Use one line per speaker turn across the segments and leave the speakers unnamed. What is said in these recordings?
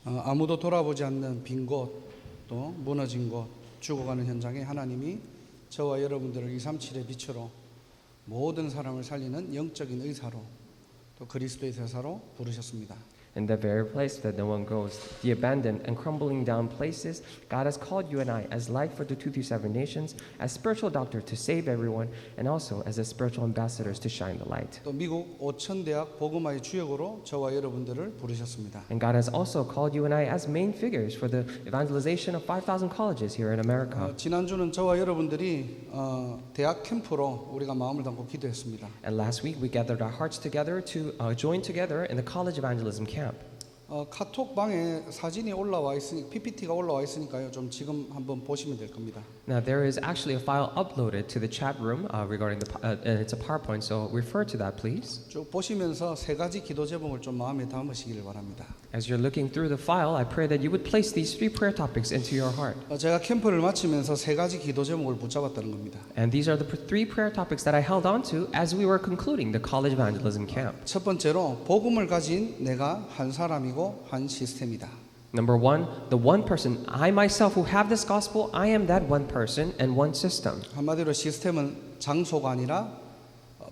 아무도 돌아보지 않는 빈 곳, 또 무너진 곳, 죽어가는 현장에 하나님이 저와 여러분들을 237의 빛으로 모든 사람을 살리는 영적인 의사로 또 그리스도의 대사로 부르셨습니다.
In the very place that no one goes, the abandoned and crumbling down places, God has called you and I as light for the 237 nations, as spiritual doctor to save everyone, and also as a spiritual ambassadors to shine the light.
또 미국 5천 대학 복음화의 주역으로 저와 여러분들을 부르셨습니다.
And God has also called you and I as main figures for the evangelization of 5,000 colleges here in America.
지난주는 저와 여러분들이 대학 캠프로 우리가 마음을 담고 기도했습니다.
And last week we gathered our hearts together to join together in the college evangelism camp.
카톡방에 사진이 올라와 있으니 PPT가 올라와 있으니까요. 좀 지금 한번 보시면 될 겁니다.
Now there is actually a file uploaded to the chat room regarding and it's a PowerPoint, so refer to that, please.
쭉 보시면서 세 가지 기도 제목을 좀 마음에 담으시길 바랍니다.
As you're looking through the file, I pray that you would place these 3 prayer topics into your heart.
제가 캠프를 마치면서 세 가지 기도 제목을 붙잡았다는 겁니다.
And these are the 3 prayer topics that I held on to as we were concluding the college evangelism camp.
첫 번째로 복음을 가진 내가 한 사람이고 한 시스템이다.
Number 1, the one person, I myself who have this gospel, I am that one person and one system.
한마디로 시스템은 장소가 아니라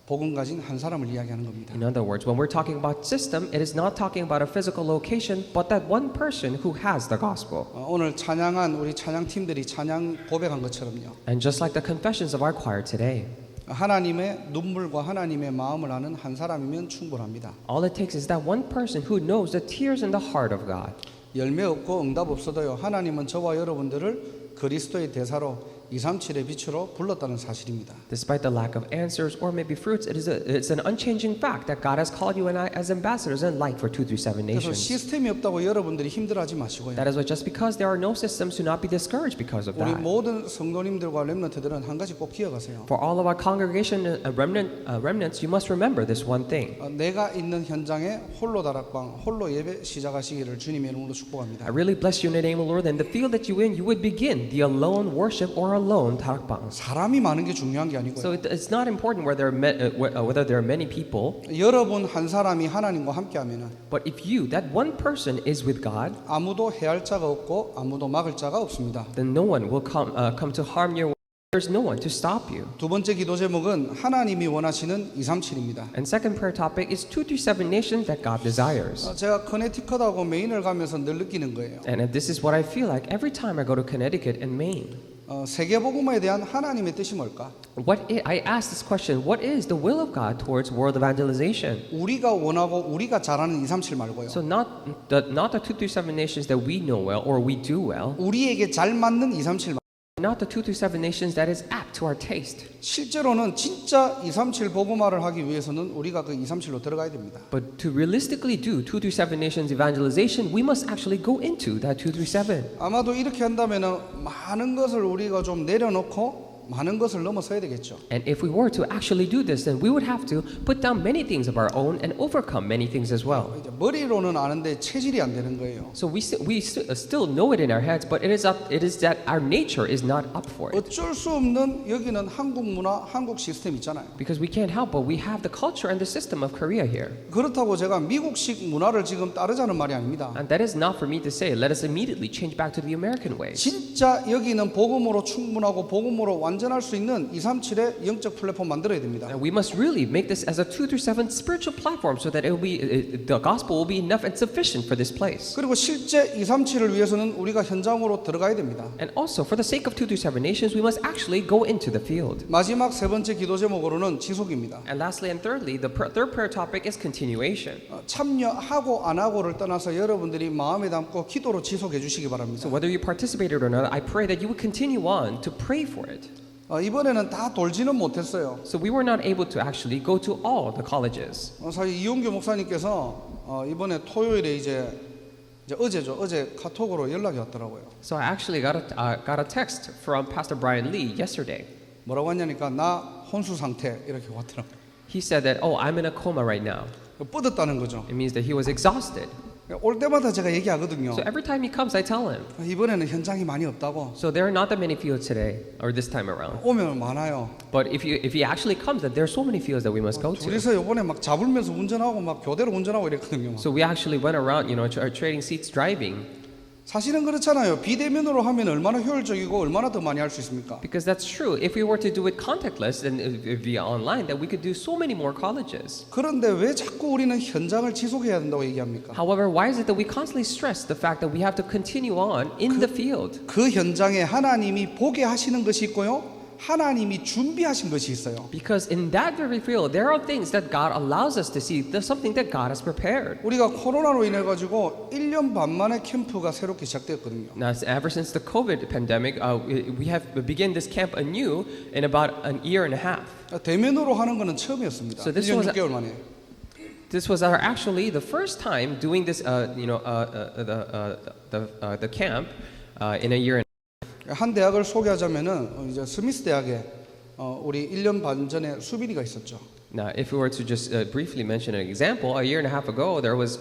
복음 가진 한 사람을 이야기하는 겁니다.
In other words, when we're talking about system, it is not talking about a physical location, but that one person who has the gospel.
오늘 찬양한 우리 찬양팀들이 찬양 고백한 것처럼요.
And just like the confessions of our choir today,
하나님의 눈물과 하나님의 마음을 아는 한 사람이면 충분합니다.
all it takes is that one person who knows the tears in the heart of God.
열매 없고 응답 없어도요. 하나님은 저와 여러분들을 그리스도의 대사로 237의 빛으로 불렀다는 사실입니다.
Despite the lack of answers or maybe fruits, it's an unchanging fact that God has called you and I as ambassadors and light for 237
그래서
nations.
시스템이 없다고 여러분들이 힘들어하지 마시고요.
That is why just because there are no systems, do not be discouraged because of
우리
that.
모든 성도님들과 렘넌트들은 한 가지 꼭 기억하세요.
For all of our congregation remnants, you must remember this one thing.
내가 있는 현장에 홀로 다락방, 홀로 예배 시작하시기를 주님의 이름으로 축복합니다.
I really bless you in the name of the Lord. And the field that you in, you would begin the alone worship or alone tarakbang.
사람이 많은 게 중요한 게
So
아니고요.
it's not important whether there are many people,
여러분 한 사람이 하나님과 함께하면은
but if you, that one person, is with God,
아무도 해할 자가 없고 아무도 막을 자가 없습니다.
then no one will come to harm your way. There's no one to stop you.
두 번째 기도 제목은 하나님이 원하시는 237입니다.
And second prayer topic is 237 nations that God desires.
제가 커네티컷하고 메인을 가면서 늘 느끼는 거예요.
And this is what I feel like every time I go to Connecticut and Maine.
세계 복음화에 대한 하나님의 뜻이 뭘까?
I ask this question, what is the will of God towards world evangelization?
우리가 원하고 우리가 잘하는 237 말고요.
So not the 237 nations that we know well or we do well,
우리에게 잘 맞는 237
not the 237 nations that is apt to our taste.
실제로는 진짜 237 복음화를 하기 위해서는 우리가 그 237로 들어가야 됩니다.
But to realistically do 237 nations evangelization, we must actually go into that 237.
아마도 이렇게 한다면은 많은 것을 우리가 좀 내려놓고 많은 것을 넘어서야 되겠죠.
And if we were to actually do this, then we would have to put down many things of our own and overcome many things as well.
이제 머리로는 아는데 체질이 안 되는 거예요.
So we still know it in our heads, but it is that our nature is not up for it.
어쩔 수 없는 여기는 한국 문화, 한국 시스템 있잖아요.
Because we can't help but we have the culture and the system of Korea here.
그렇다고 제가 미국식 문화를 지금 따르자는 말이 아닙니다.
And that is not for me to say, let us immediately change back to the American ways.
진짜 여기는 복음으로 충분하고 복음으로 완전할 수 있는 237의 영적 플랫폼 만들어야 됩니다.
And we must really make this as a 237 spiritual platform so that it will be the gospel will be enough and sufficient for this place.
그리고 실제 237을 위해서는 우리가 현장으로 들어가야 됩니다.
And also, for the sake of 237 nations, we must actually go into the field.
마지막 세 번째 기도 제목으로는 지속입니다.
And lastly and thirdly, the third prayer topic is continuation.
참여하고 안 하고를 떠나서 여러분들이 마음에 담고 기도로 지속해 주시기 바랍니다.
So whether you participated or not, I pray that you would continue on to pray for it.
이번에는 다 돌지는 못했어요.
So we were not able to actually go to all the colleges.
사실 이용규 목사님께서 이번에 토요일에 이제 어제죠. 어제 카톡으로 연락이 왔더라고요.
So I actually got a text from Pastor Brian Lee yesterday.
뭐라고 하냐니까 나 혼수 상태 이렇게 왔더라고요.
He said that, oh, I'm in a coma right now.
뻗었다는 거죠.
It means that he was exhausted.
올 때마다 제가 얘기하거든요.
So every time he comes, I tell him.
이번에는 현장이 많이 없다고.
So there are not that many fields today, or this time around.
오면 많아요.
But if he actually comes, then there are so many fields that we must go to.
둘이서 이번에 막 잡으면서 운전하고 막 교대로 운전하고 이랬거든요.
So we actually went around, trading seats, driving.
사실은 그렇잖아요. 비대면으로 하면 얼마나 효율적이고 얼마나 더 많이 할 수 있습니까?
Because that's true. If we were to do it contactless and via online, then we could do so many more colleges.
그런데 왜 자꾸 우리는 현장을 지속해야 된다고 얘기합니까?
However, why is it that we constantly stress the fact that we have to continue on in the field?
그 현장에 하나님이 보게 하시는 것이 있고요. 하나님이 준비하신 것이 있어요.
Because in that very field, there are things that God allows us to see. There's something that God has prepared.
우리가 코로나로 인해 가지고 1년 반 만에 캠프가 새롭게 시작됐거든요.
Now, ever since the COVID pandemic, we have begun this camp anew in about an year and a half.
대면으로 하는 거는 처음이었습니다.
So this
1년
was
6개월 만에.
This was actually the first time doing this, the camp in a year.
한 대학을 소개하자면은 이제 스미스 대학에 우리 1년 반 전에 수빈이가 있었죠.
Now, if we were to just briefly mention an example, a year and a half ago, there was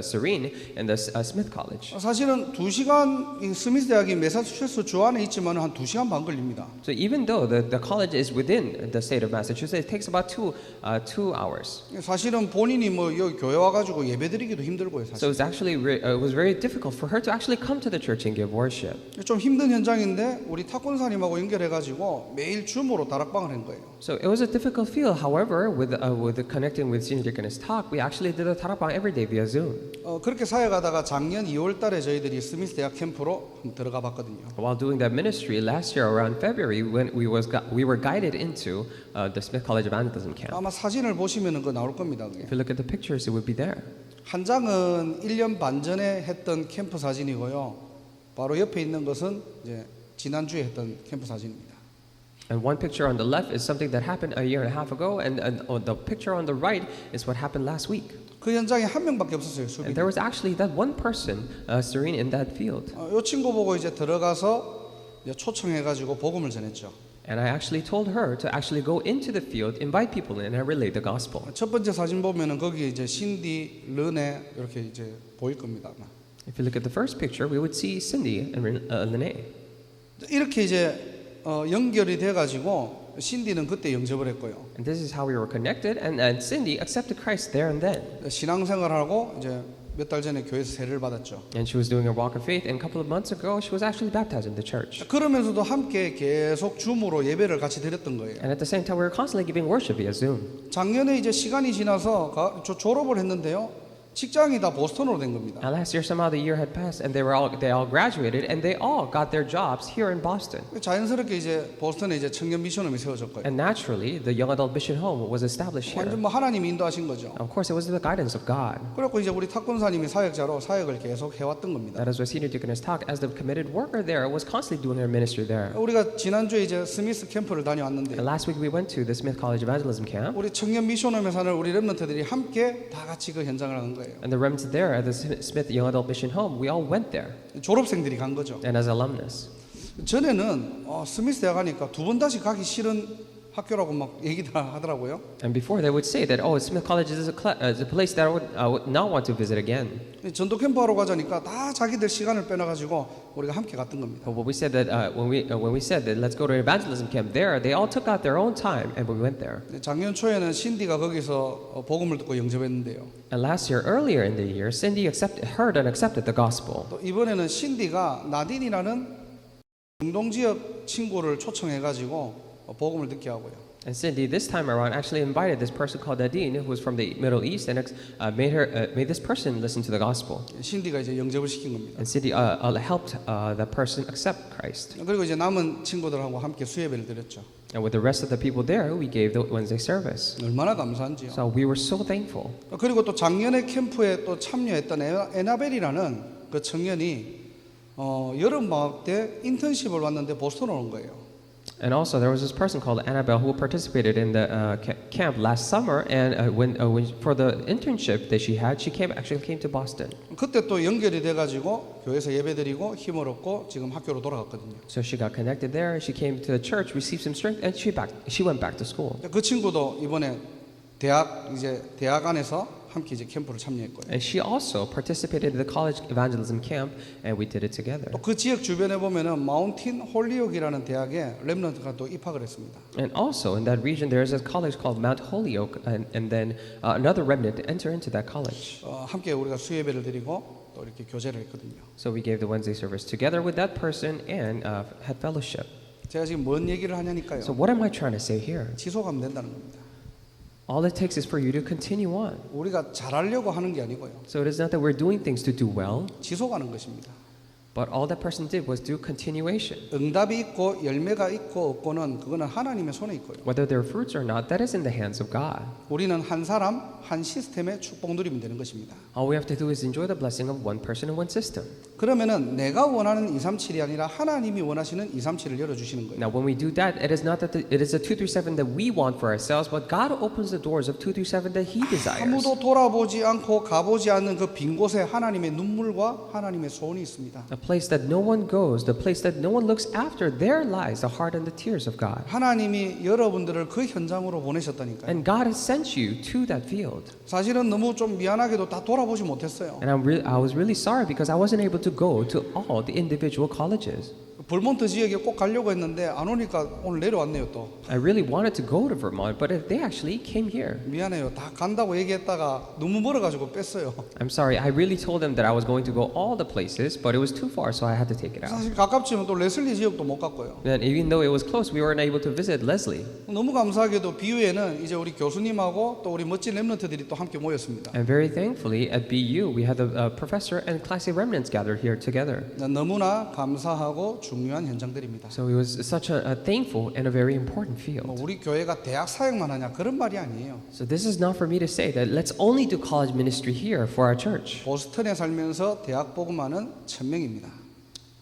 Serene in the Smith College.
사실은 2시간 이 스미스 대학이 매사추세츠 주 안에 있지만 한 2시간 반 걸립니다.
So even though the college is within the state of Massachusetts, it takes about two hours.
사실은 본인이 뭐 여기 교회 와가지고 예배드리기도 힘들고요.
So
사실
it's actually it was very difficult for her to actually come to the church and give worship.
좀 힘든 현장인데 우리 탁권사님하고 연결해가지고 매일 줌으로 다락방을 한 거예요.
So it was a difficult field. However, with connecting with Senior Deaconess Talk, we actually did a tarakbang every day via Zoom.
그렇게 사역하다가 작년 2월달에 저희들이 스미스 대학 캠프로 들어가 봤거든요.
While doing that ministry last year around February, when we were guided into the Smith College Evangelism camp.
아마 사진을 보시면은 그 나올 겁니다. 그게.
If you look at the pictures, it would be there.
한 장은 1년 반 전에 했던 캠프 사진이고요. 바로 옆에 있는 것은 이제 지난주에 했던 캠프 사진입니다.
And one picture on the left is something that happened a year and a half ago, and the picture on the right is what happened last week.
그 현장에 한 명밖에 없었어요.
And
수빈.
there was actually that one person, Serene, in that field.
이 친구 보고 이제 들어가서 이제 초청해가지고 복음을 전했죠.
And I actually told her to actually go into the field, invite people in, and relay the gospel.
첫 번째 사진 보면은 거기에 이제 신디, 르네 이렇게 이제 보일 겁니다. 아마.
If you look at the first picture, we would see Cindy and Lene.
이렇게 이제 연결이 돼가지고 신디는 그때 영접을 했고요.
And this is how we were connected, and Cindy accepted Christ there and then.
신앙생활하고 이제 몇 달 전에 교회에서 세례를 받았죠.
And she was doing a walk of faith, and a couple of months ago, she was actually baptized in the church.
그러면서도 함께 계속 줌으로 예배를 같이 드렸던 거예요.
And at the same time, we were constantly giving worship via Zoom.
작년에 이제 시간이 지나서 졸업을 했는데요. 직장이 다 보스턴으로 된 겁니다.
And last year, somehow the year had passed, and they all graduated, and they all got their jobs here in Boston.
자연스럽게 이제 보스턴에 이제 청년 미션홈이 세워졌고요.
And naturally, the young adult mission home was established here.
완전 뭐 하나님이 인도하신 거죠.
Of course, it was the guidance of God.
그래갖고 이제 우리 탁권사님이 사역자로 사역을 계속 해왔던 겁니다.
That is what Senior Deaconess Talk, as the committed worker there, was constantly doing her ministry there.
우리가 지난주에 이제 스미스 캠프를 다녀왔는데
And last week we went to the Smith College Evangelism Camp,
우리 청년 미션홈에 사는 우리 렘넌트들이 함께 다 같이 그 현장을 하는 거예요.
and the remnants there at the Smith Young Adult Mission Home, we all went there,
졸업생들이 간 거죠.
and as alumnus.
전에는 스미스 대학 가니까 두 번 다시 가기 싫은 학교라고 막 얘기들 하더라고요.
And before they would say that, oh, Smith College is a place that I would not want to visit again.
전도 캠프 하러 가자니까 다 자기들 시간을 빼놔가지고 우리가 함께 갔던 겁니다.
But what we said that when we said that let's go to evangelism camp there, they all took out their own time, and we went there.
작년 초에는 신디가 거기서 복음을 듣고 영접했는데요.
And last year, earlier in the year, Cindy heard and accepted the gospel.
또 이번에는 신디가 나딘이라는 중동 지역 친구를 초청해가지고 복음을 듣게 하고요.
And Cindy, this time around, actually invited this person called Nadine, who was from the Middle East, and made this person listen to the gospel.
신디가 이제 영접을 시킨 겁니다.
And Cindy helped that person accept Christ.
그리고 이제 남은 친구들하고 함께 수예배를 드렸죠.
And with the rest of the people there, we gave the Wednesday service.
얼마나 감사한지요.
So we were so thankful.
그리고 또 작년에 캠프에 또 참여했던 에나벨이라는 그 청년이 여름 방학 때 인턴십을 왔는데 보스턴 오는 거예요.
And also, there was this person called Annabelle who participated in the camp last summer, and when for the internship that she had, she actually came to Boston.
그때 또 연결이 돼가지고 교회에서 예배드리고 힘을 얻고 지금 학교로 돌아갔거든요.
So she got connected there. She came to the church, received some strength, and she went back to school.
그 친구도 이번에 대학 안에서 함께 이제 캠프를 참여했고요.
And she also participated in the college evangelism camp, and we did it together.
또 그 지역 주변에 보면은 마운틴 홀리옥이라는 대학에 렘넌트가 또 입학을 했습니다.
And also in that region, there is a college called Mount Holyoke, and then another remnant enter into that college.
함께 우리가 수예배를 드리고 또 이렇게 교제를 했거든요.
So we gave the Wednesday service together with that person and had fellowship.
제가 지금 뭔 얘기를 하냐니까요.
So what am I trying to say here?
지속하면 된다는 겁니다.
All it takes is for you to continue on.
우리가 잘하려고 하는 게 아니고요.
So it is not that we're doing things to do well,
지속하는 것입니다.
but all that person did was do continuation.
응답이 있고 열매가 있고 없고는 그거는 하나님의 손에 있고요.
Whether there are fruits or not, that is in the hands of God.
우리는 한 사람 한 시스템의 축복 누리면 되는 것입니다.
All we have to do is enjoy the blessing of one person and one system.
그러면은 내가 원하는 237이 아니라 하나님이 원하시는 237을 열어 주시는 거예요.
Now, when we do that, it is not that it is a 237 that we want for ourselves, but God opens the doors of 237 that He desires.
아무도 돌아보지 않고 가보지 않는 그 빈 곳에 하나님의 눈물과 하나님의 소원이 있습니다.
A place that no one goes, the place that no one looks after, there lies the heart and the tears of God.
하나님이 여러분들을 그 현장으로 보내셨다니까요.
And God has sent you to that field.
사실은 너무 좀 미안하게도 다 돌아보지 못했어요.
And I was really sorry because I wasn't able to go to all the individual colleges.
벌몬트 지역에 꼭 가려고 했는데 안 오니까 오늘 내려왔네요 또.
I really wanted to go to Vermont, but they actually came here.
미안해요. 다 간다고 얘기했다가 너무 멀어가지고 뺐어요.
I'm sorry, I really told them that I was going to go all the places, but it was too far, so I had to take it out.
사실 가깝지만 또 레슬리 지역도 못 갔고요.
And even though it was close, we weren't able to visit Leslie.
너무 감사하게도 BU에는 이제 우리 교수님하고 또 우리 멋진 렘넌트들이 또 함께 모였습니다.
And very thankfully, at BU, we had a professor and classy remnants gathered here together.
너무나 감사하고 중요한 현장들입니다.
So it was such a thankful and a very important
뭐
field.
우리 교회가 대학 사역만 하냐 그런 말이 아니에요.
So this is not for me to say that let's only do college ministry here for our church.
보스턴에 살면서 대학 복음하는 1000명입니다.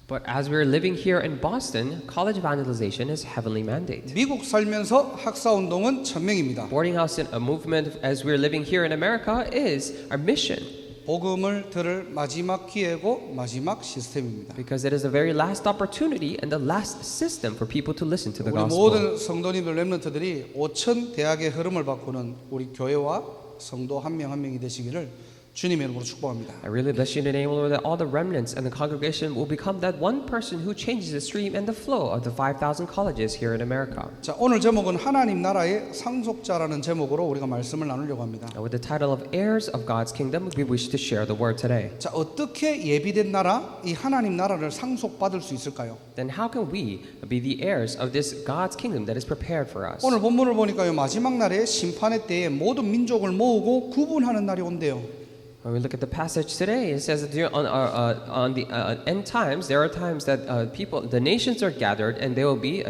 But as we're living here in Boston, college evangelization is heavenly mandate.
미국 살면서 학사 운동은 1000명입니다.
Boarding house in a movement as we're living here in America is our mission.
복음을 들을 마지막 기회고 마지막 시스템입니다.
Because it is the very last opportunity and the last system for people to listen to the
우리
gospel.
모든 성도님들 렘넌트들이 5천 대학의 흐름을 바꾸는 우리 교회와 성도 한 명 한 명이 되시기를 주님의 이름으로 축복합니다.
I really bless you in the name, Lord, that all the remnants and the congregation will become that one person who changes the stream and the flow of the 5,000 colleges here in America.
자, 오늘 제목은 하나님 나라의 상속자라는 제목으로 우리가 말씀을 나누려고 합니다.
Now, with the title of Heirs of God's Kingdom, we wish to share the word today.
자, 어떻게 예비된 나라, 이 하나님 나라를 상속받을 수 있을까요?
Then how can we be the heirs of this God's kingdom that is prepared for us?
오늘 본문을 보니까요, 마지막 날에 심판의 때에 모든 민족을 모으고 구분하는 날이 온대요.
When we look at the passage today, it says that on the end times, there are times that the nations are gathered and they will be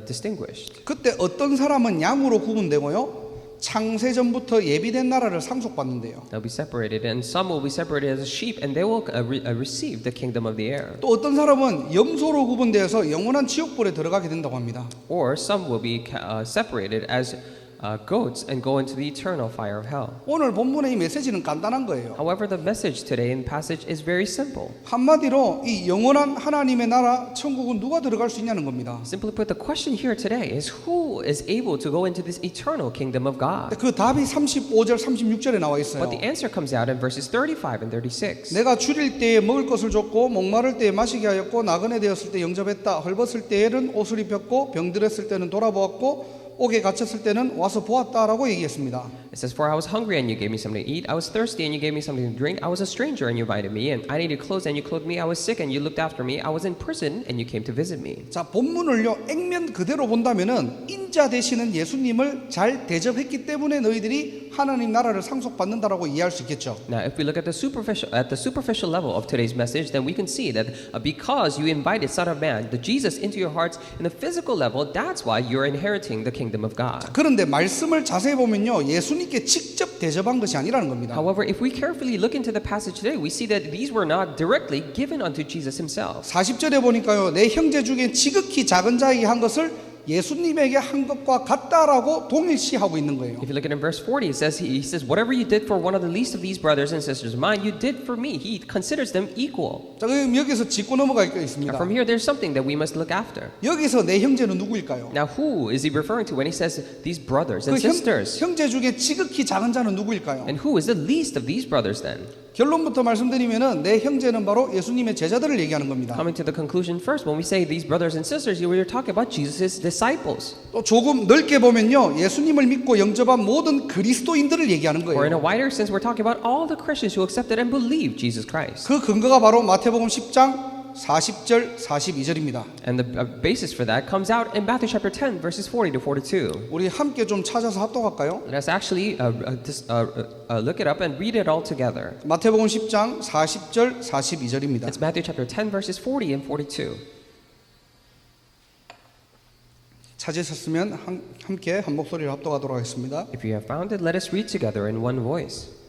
distinguished.
그때 어떤 사람은 양으로 구분되고요, 창세 전부터 예비된 나라를 상속받는데요.
They'll be separated, and some will be separated as sheep, and they will receive the kingdom of the air.
또 어떤 사람은 염소로 구분되어서 영원한 지옥불에 들어가게 된다고 합니다.
Or some will be separated as goats and go into the eternal fire of hell.
오늘 본문의 이 메시지는 간단한 거예요.
However, the message today in passage is very simple.
한마디로 이 영원한 하나님의 나라 천국은 누가 들어갈 수 있냐는 겁니다.
Simply put, the question here today is who is able to go into this eternal kingdom of God?
그 답이 35절, 36절에 나와 있어요.
But the answer comes out in verses 35 and 36.
내가 줄일 때에 먹을 것을 줬고 목마를 때에 마시게 하였고 나그네 되었을 때 영접했다. 헐벗을 때에는 옷을 입혔고 병들었을 때는 돌아보았고 옥에 갇혔을 때는 와서 보았다라고 얘기했습니다.
It says, "For I was hungry and you gave me something to eat. I was thirsty and you gave me something to drink. I was a stranger and you invited me in. I needed clothes and you clothed me. I was sick and you looked after me. I was in prison and you came to visit me."
자, 본문을요 액면 그대로 본다면은 인자 되시는 예수님을 잘 대접했기 때문에 너희들이 하나님 나라를 상속받는다라고 이해할 수 있겠죠.
Now, if we look at the superficial level of today's message, then we can see that because you invited Son of Man, the Jesus, into your hearts in the physical level, that's why you're inheriting the kingdom of God.
그런데 말씀을 자세히 보면요 예수님께 직접 대접한 것이 아니라는 겁니다.
However, if we carefully look into the passage today, we see that these were not directly given unto Jesus himself.
40절에 보니까요 내 형제 중에 지극히 작은 자에게 한 것을 예수님에게 한 것과 같다라고 동일시하고 있는 거예요.
If you look at in verse 40, it says he says, "Whatever you did for one of the least of these brothers and sisters of mine, you did for me." He considers them equal.
자, 그럼 여기서 짚고 넘어갈 게 있습니다.
Now, from here, there's something that we must look after.
여기서 내 형제는 누구일까요?
Now, who is he referring to when he says these brothers and
그
sisters?
형제 중에 지극히 작은 자는 누구일까요?
And who is the least of these brothers then?
결론부터 말씀드리면은 내 형제는 바로 예수님의 제자들을 얘기하는 겁니다.
Coming to the conclusion first, when we say these brothers and sisters, we're talking about Jesus' disciples.
또 조금 넓게 보면요, 예수님을 믿고 영접한 모든 그리스도인들을 얘기하는
Or in a
거예요.
wider sense, we're talking about all the Christians who accepted and believed Jesus Christ.
그 근거가 바로 마태복음 10장 40절 42절입니다.
And the basis for that comes out in Matthew chapter 10, verses 40 to 42.
우리 함께 좀 찾아서 합독할까요?
Let's actually look it up and read it all together.
마태복음 10장 40절 42절입니다.
It's Matthew chapter 10, verses 40 and 42.
찾으셨으면 함께 한 목소리를 합독하도록 하겠습니다.
If you have found it, let us read together in one voice.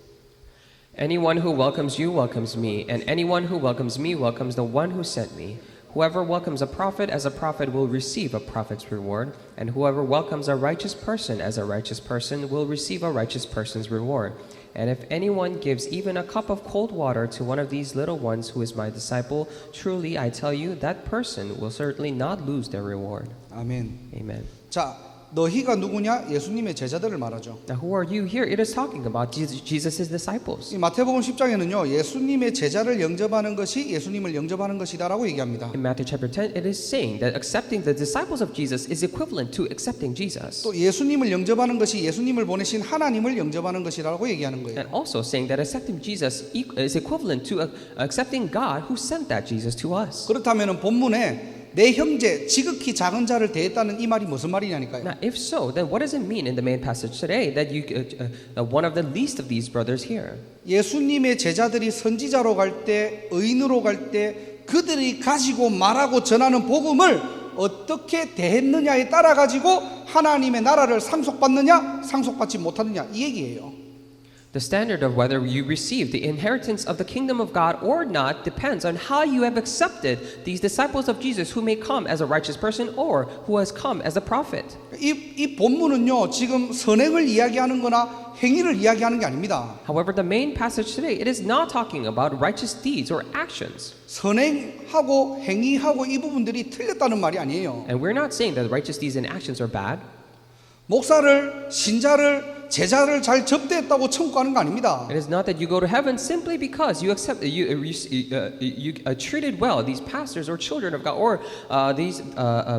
Anyone who welcomes you welcomes me, and anyone who welcomes me welcomes the one who sent me. Whoever welcomes a prophet as a prophet will receive a prophet's reward, and whoever welcomes a righteous person as a righteous person will receive a righteous person's reward. And if anyone gives even a cup of cold water to one of these little ones who is my disciple, truly I tell you, that person will certainly not lose their reward.
아멘.
Amen.
자, 너희가 누구냐? 예수님의 제자들을 말하죠.
Now, who are you here? It is talking about Jesus' disciples.
이 마태복음 10장에는요, 예수님의 제자를 영접하는 것이 예수님을 영접하는 것이다라고 얘기합니다.
In Matthew chapter 10, it is saying that accepting the disciples of Jesus is equivalent to accepting Jesus.
또 예수님을 영접하는 것이 예수님을 보내신 하나님을 영접하는 것이라고 얘기하는 거예요.
And also saying that accepting Jesus is equivalent to accepting God who sent that Jesus to us.
그렇다면 본문에 내 형제 지극히 작은 자를 대했다는 이 말이 무슨 말이냐니까요.
Now, if so, then what does it mean in the main passage today that you one of the least of these brothers here?
예수님의 제자들이 선지자로 갈 때, 의인으로 갈 때 그들이 가지고 말하고 전하는 복음을 어떻게 대했느냐에 따라 가지고 하나님의 나라를 상속받느냐, 상속받지 못하느냐 이 얘기예요.
The standard of whether you receive the inheritance of the kingdom of God or not depends on how you have accepted these disciples of Jesus who may come as a righteous person or who has come as a prophet.
이 본문은요, 지금 선행을 이야기하는 거나 행위를 이야기하는 게 아닙니다.
However, the main passage today, it is not talking about righteous deeds or actions.
선행하고 행위하고 이 부분들이 틀렸다는 말이 아니에요.
And we're not saying that righteous deeds and actions are bad.
목사를, 신자를, 제자를 잘 접대했다고 천국하는 거 아닙니다.
It is not that you go to heaven simply because you accept you treated well these pastors or children of God or these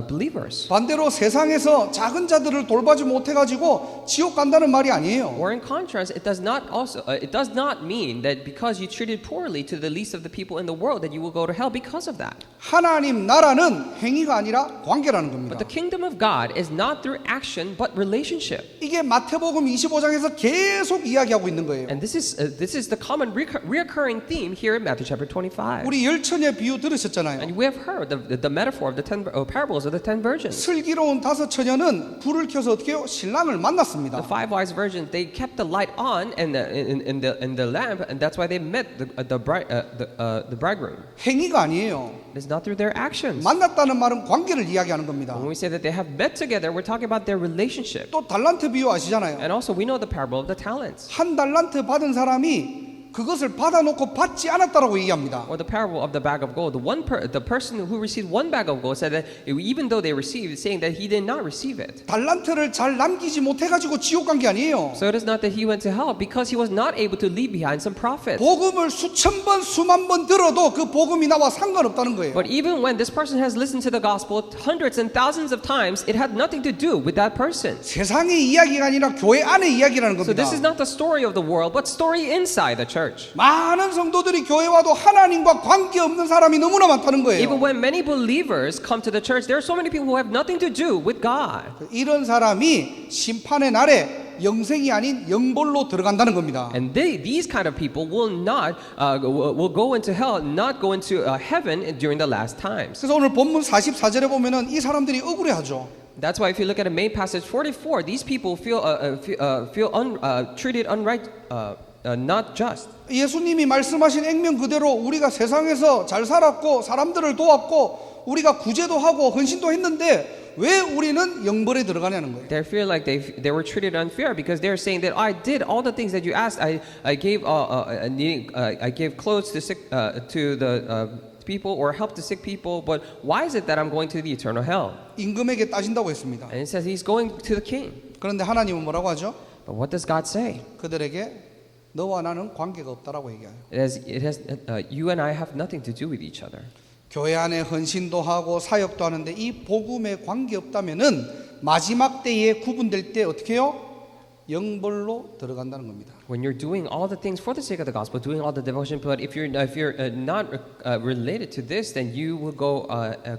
believers.
반대로 세상에서 작은 자들을 돌봐지 못해가지고 지옥 간다는 말이 아니에요.
Or in contrast, it does not mean that because you treated poorly to the least of the people in the world that you will go to hell because of that.
하나님 나라는 행위가 아니라 관계라는 겁니다.
But the kingdom of God is not through action but relationship.
이게 마태복음 25장에서 계속 이야기하고 있는 거예요.
And this is the common reoccurring theme here in Matthew chapter 25.
우리 열처녀의 비유 들으셨잖아요.
And we have heard the metaphor of the parables of the 10 virgins.
슬기로운 5 처녀는 불을 켜서 어떻게 해요? 신랑을 만났습니다.
The 5 wise virgins, they kept the light on in the lamp, and that's why they met the bridegroom.
행위가 아니에요.
It is not through their actions.
만났다는 말은 관계를 이야기하는 겁니다.
When we say that they have met together, we're talking about their relationship.
또 달란트 비유 아시잖아요.
And also, we know the parable of the talents.
한 달란트 받은 사람이 그것을 받아놓고 받지 않았다라고 얘기합니다.
Or the parable of the bag of gold. The person who received 1 bag of gold said that even though they received, saying that he did not receive it.
달란트를 잘 남기지 못해가지고 지옥 간 게 아니에요.
So it is not that he went to hell because he was not able to leave behind some profit.
복음을 수천 번, 수만 번 들어도 그 복음이 나와 상관없다는 거예요.
But even when this person has listened to the gospel hundreds and thousands of times, it had nothing to do with that person.
세상의 이야기가 아니라 교회 안의 이야기라는
So
겁니다.
this is not the story of the world, but story inside the church.
많은 성도들이 교회 와도 하나님과 관계없는 사람이 너무나 많다는
Even
거예요.
when many believers come to the church, there are so many people who have nothing to do with God.
이런 사람이 심판의 날에 영생이 아닌 영벌로 들어간다는 겁니다.
And these kind of people will not will go into hell, not go into heaven during the last times.
그래서 오늘 본문 44절에 보면은 이 사람들이 억울해하죠.
That's why if you look at the main passage 44, these people feel treated not just.
예수님이 말씀하신 액면 그대로 우리가 세상에서 잘 살았고 사람들을 도왔고 우리가 구제도 하고 헌신도 했는데 왜 우리는 영벌에 들어가냐는 거예요.
They feel like they were treated unfair because they're saying that I did all the things that you asked. I gave clothes to sick to the people or helped the sick people. But why is it that I'm going to the eternal hell?
임금에게 따진다고 했습니다.
And it says he's going to the king.
그런데 하나님은 뭐라고 하죠?
But what does God say?
그들에게 너와 나는 관계가 없다라고 얘기해요.
You and I have nothing to do with each other.
교회 안에 헌신도 하고 사역도 하는데 이 복음에 관계 없다면은 마지막 때에 구분될 때 어떻게 해요? 영벌로 들어간다는 겁니다.
When you're doing all the things for the sake of the gospel, doing all the devotion, but if you're not related to this, then you will go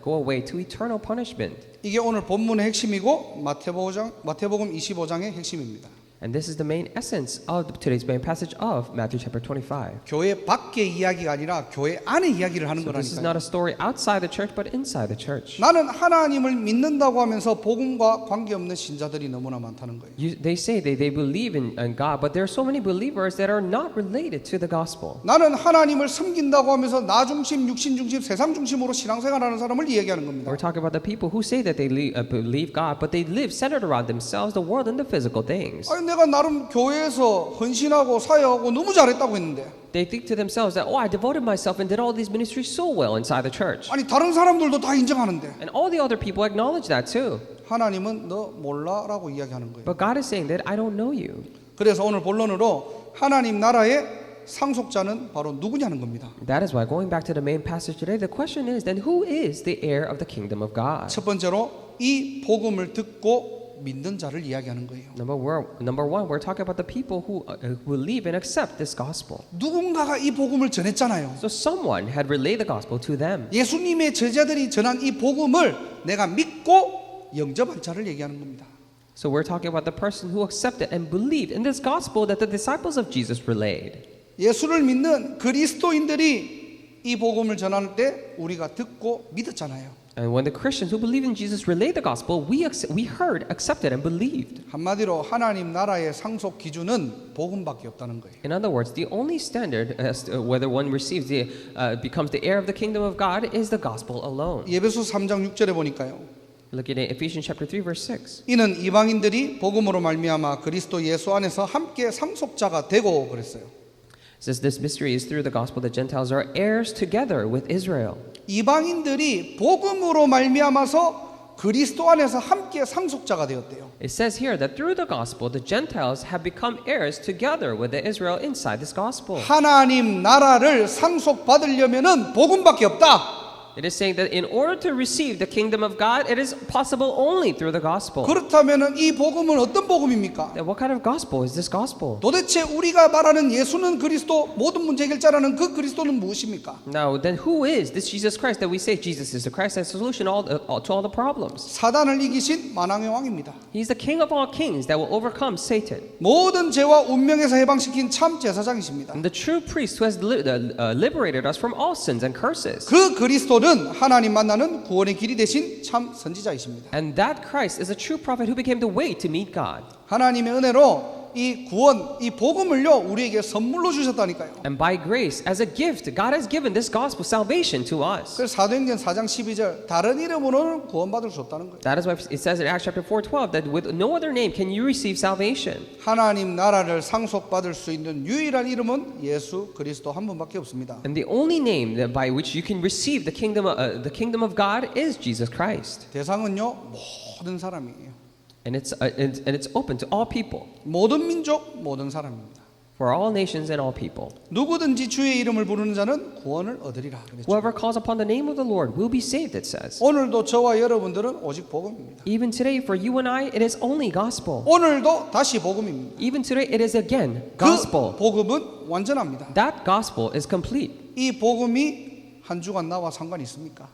away to eternal punishment.
이게 오늘 본문의 핵심이고 마태복음 25장의 핵심입니다.
And this is the main essence of today's main passage of Matthew chapter 25.
교회 밖의 이야기가 아니라 교회 안의 이야기를 하는
So this is
거라니까요.
not a story outside the church, but inside the church.
나는 하나님을 믿는다고 하면서 복음과 관계없는 신자들이 너무나 많다는 거예요.
They say they believe in God, but there are so many believers that are not related to the gospel.
나는 하나님을 섬긴다고 하면서 나 중심, 육신 중심, 세상 중심으로 신앙생활하는 사람을 이야기하는 겁니다.
We're talking about the people who say that they believe God, but they live centered around themselves, the world, and the physical things.
아니 내가 나름 교회에서 헌신하고 사역하고 너무 잘했다고 했는데
They think to themselves that, I devoted myself and did all these ministries so well inside the church.
아니 다른 사람들도 다 인정하는데
And all the other people acknowledge that too.
하나님은 너 몰라라고 이야기하는 거예요.
But God is saying that I don't know you.
그래서 오늘 본론으로 하나님 나라의 상속자는 바로 누구냐는 겁니다.
That is why going back to the main passage today, the question is then who is the heir of the kingdom of God?
첫 번째로 이 복음을 듣고 믿는 자를 이야기하는 거예요.
Number one, we're talking about the people who believe and accept this gospel.
누군가가 이 복음을 전했잖아요.
So someone had relayed the gospel to them.
예수님의 제자들이 전한 이 복음을 내가 믿고 영접한 자를 얘기하는 겁니다.
So we're talking about the person who accepted and believed in this gospel that the disciples of Jesus relayed.
예수를 믿는 그리스도인들이 이 복음을 전할 때 우리가 듣고 믿었잖아요.
And when the Christians who believe in Jesus relayed the gospel, we heard, accepted, and believed.
한마디로 하나님 나라의 상속 기준은 복음밖에 없다는 거예요.
In other words, the only standard as to whether one receives becomes the heir of the kingdom of God is the gospel alone.
예배소 3장 6절에 보니까요.
Look at Ephesians chapter 3 verse 6.
이는 이방인들이 복음으로 말미암아 그리스도 예수 안에서 함께 상속자가 되고 그랬어요.
It says this mystery is through the gospel that Gentiles are heirs together with Israel.
이방인들이 복음으로 말미암아서 그리스도 안에서 함께 상속자가 되었대요.
It says here that through the gospel the Gentiles have become heirs together with the Israel inside this gospel.
하나님 나라를 상속받으려면은 복음밖에 없다.
It is saying that in order to receive the kingdom of God, it is possible only through the gospel.
그렇다면은 이 복음은 어떤 복음입니까?
Then what kind of gospel is this gospel?
도대체 우리가 말하는 예수는 그리스도 모든 문제 해결자라는 그 그리스도는 무엇입니까?
Now, then who is this Jesus Christ that we say Jesus is the Christ and solution to all the problems?
사단을 이기신 만왕의 왕입니다.
He's the King of all kings that will overcome Satan.
모든 죄와 운명에서 해방시킨 참 제사장이십니다.
And the true priest who has liberated us from all sins and curses.
그 그리스도는 하나님 만나는 구원의 길이 되신 참 선지자이십니다.
And that Christ is a true prophet who became the way to meet God.
하나님의 은혜로 이 구원, 이 복음을요 우리에게 선물로 주셨다니까요.
And by grace, as a gift, God has given this gospel salvation to us.
그래서 사도행전 4장 12절 다른 이름으로는 구원받을 수 없다는 거예요.
That is why it says in Acts chapter 4:12 that with no other name can you receive salvation.
하나님 나라를 상속받을 수 있는 유일한 이름은 예수 그리스도 한 분밖에 없습니다.
And the only name that by which you can receive the kingdom of God is Jesus Christ.
대상은요 모든 사람이에요.
And it's open to all people,
모든 민족, 모든 사람입니다.
for all nations and all people.
누구든지 주의 이름을 부르는 자는 구원을 얻으리라 그랬죠.
Whoever calls upon the name of the Lord will be saved, it says.
오늘도 저와 여러분들은 오직 복음입니다.
Even today, for you and I, it is only gospel.
오늘도 다시 복음입니다.
Even today, it is again
그
gospel.
복음은 완전합니다.
That gospel is complete.
이 복음이 한 주간 나와 상관이 있습니까?